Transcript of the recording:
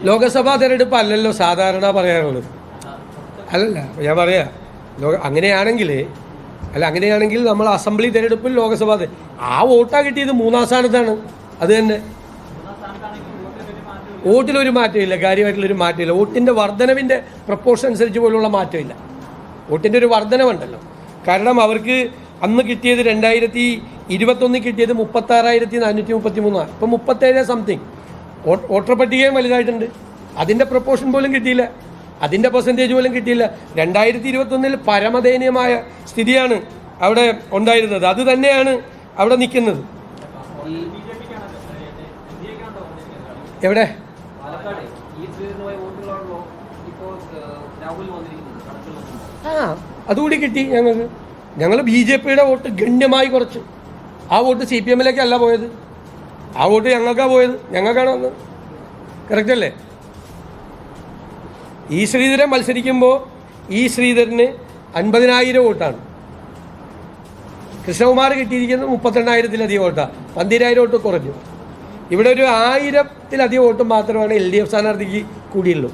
ലോകസഭാ തെരഞ്ഞെടുപ്പ് അല്ലല്ലോ സാധാരണ പറയാറുള്ളത്. അല്ലല്ല, ഞാൻ പറയാം, അങ്ങനെയാണെങ്കിൽ നമ്മൾ അസംബ്ലി തെരഞ്ഞെടുപ്പിൽ ലോകസഭാ ആ വോട്ടാ കിട്ടിയത് 3-ാം സ്ഥാനത്താണ്. അത് തന്നെ, വോട്ടിലൊരു മാറ്റമില്ല, കാര്യമായിട്ടുള്ളൊരു മാറ്റമില്ല. വോട്ടിൻ്റെ വർധനവിൻ്റെ പ്രപ്പോർഷൻ അനുസരിച്ച് പോലുള്ള മാറ്റമില്ല. വോട്ടിൻ്റെ ഒരു വർധനവുണ്ടല്ലോ. കാരണം അവർക്ക് അന്ന് കിട്ടിയത് 2021 കിട്ടിയത് 36,433, ഇപ്പം 37 സംതിങ്. വോട്ടർ പട്ടികയും വലുതായിട്ടുണ്ട്. അതിൻ്റെ പ്രപ്പോർഷൻ പോലും കിട്ടിയില്ല, അതിൻ്റെ പെർസെൻറ്റേജ് പോലും കിട്ടിയില്ല. 2021 പരമദയനീയമായ സ്ഥിതിയാണ് അവിടെ ഉണ്ടായിരുന്നത്. അത് തന്നെയാണ് അവിടെ നിൽക്കുന്നത്. എവിടെ അതുകൂടി കിട്ടി ഞങ്ങൾക്ക്. ഞങ്ങൾ BJPയുടെ വോട്ട് ഗണ്യമായി കുറച്ചു. ആ വോട്ട് CPM-ലേക്കല്ല പോയത്, ആ വോട്ട് ഞങ്ങൾക്കാണ് പോയത്, ഞങ്ങൾക്കാണ് വന്നത്. കറക്റ്റ് അല്ലേ? ഈ ശ്രീധരൻ മത്സരിക്കുമ്പോൾ ഈ ശ്രീധരന് 50,000 വോട്ടാണ്. കൃഷ്ണകുമാർ കിട്ടിയിരിക്കുന്നത് 32,000-ത്തിലധികം വോട്ടാണ്. 12,000 വോട്ട് കുറഞ്ഞു. ഇവിടെ ഒരു 1,000-ത്തിലധികം വോട്ട് മാത്രമാണ് LDF സ്ഥാനാർത്ഥിക്ക് കൂടിയുള്ളൂ.